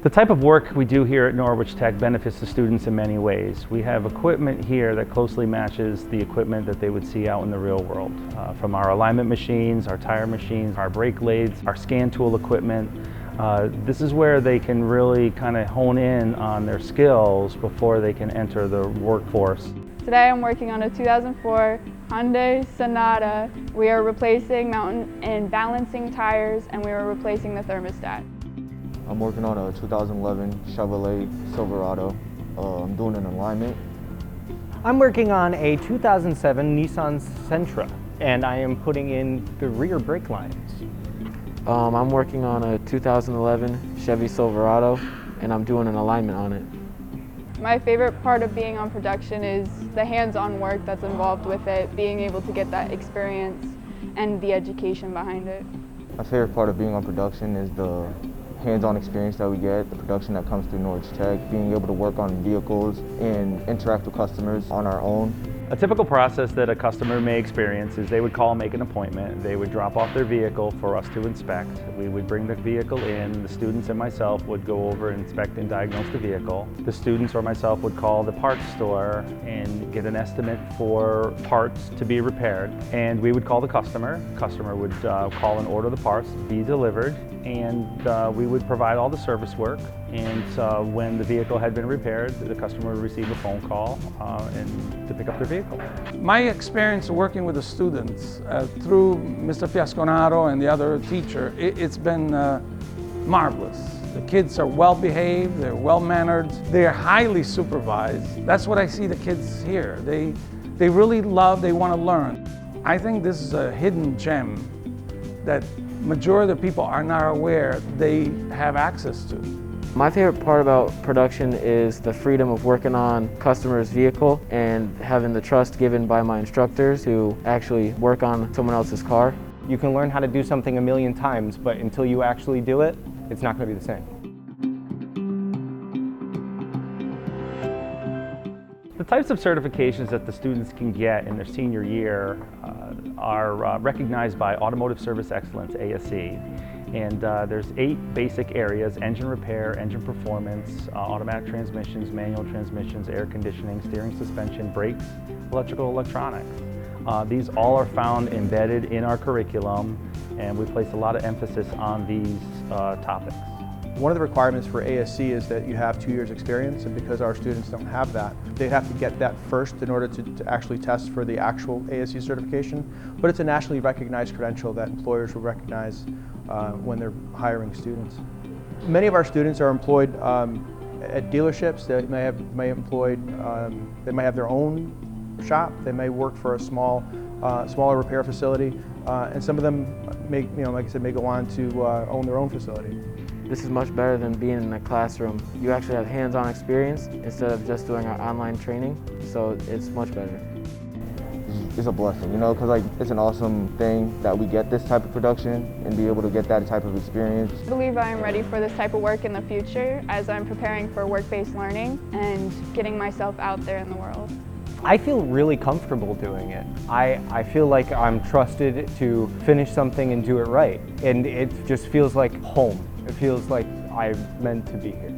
The type of work we do here at Norwich Tech benefits the students in many ways. We have equipment here that closely matches the equipment that they would see out in the real world. From our alignment machines, our tire machines, our brake lathes, our scan tool equipment. This is where they can really kind of hone in on their skills before they can enter the workforce. Today I'm working on a 2004 Hyundai Sonata. We are replacing mountain and balancing tires, and we are replacing the thermostat. I'm working on a 2011 Chevrolet Silverado. I'm doing an alignment. I'm working on a 2007 Nissan Sentra, and I am putting in the rear brake lines. I'm working on a 2011 Chevy Silverado, and I'm doing an alignment on it. My favorite part of being on production is the hands-on work that's involved with it, being able to get that experience and the education behind it. My favorite part of being on production is the hands-on experience that we get, the production that comes through Norwich Tech, being able to work on vehicles and interact with customers on our own. A typical process that a customer may experience is they would call, make an appointment, they would drop off their vehicle for us to inspect. We would bring the vehicle in, the students and myself would go over and inspect and diagnose the vehicle. The students or myself would call the parts store and get an estimate for parts to be repaired. And we would call the customer. The customer would call and order the parts to be delivered, and we would provide all the service work. And when the vehicle had been repaired, the customer would receive a phone call and to pick up their vehicle. My experience working with the students through Mr. Fiasconato and the other teacher, it's been marvelous. The kids are well behaved, they're well mannered, they're highly supervised. That's what I see the kids here. They really love, they want to learn. I think this is a hidden gem that majority of the people are not aware they have access to. My favorite part about production is the freedom of working on customers' vehicle and having the trust given by my instructors to actually work on someone else's car. You can learn how to do something a million times, but until you actually do it, it's not going to be the same. The types of certifications that the students can get in their senior year are recognized by Automotive Service Excellence, ASE. And there's 8 basic areas: engine repair, engine performance, automatic transmissions, manual transmissions, air conditioning, steering, suspension, brakes, electrical, electronics. These all are found embedded in our curriculum, and we place a lot of emphasis on these topics. One of the requirements for ASC is that you have 2 years experience, and because our students don't have that, they'd have to get that first in order to actually test for the actual ASC certification. But it's a nationally recognized credential that employers will recognize when they're hiring students. Many of our students are employed at dealerships. They may have their own shop. They may work for a smaller repair facility, and some of them may, like I said, may go on to own their own facility. This is much better than being in a classroom. You actually have hands-on experience instead of just doing our online training, so it's much better. It's a blessing, because it's an awesome thing that we get this type of production and be able to get that type of experience. I believe I am ready for this type of work in the future as I'm preparing for work-based learning and getting myself out there in the world. I feel really comfortable doing it. I feel like I'm trusted to finish something and do it right. And it just feels like home. It feels like I'm meant to be here.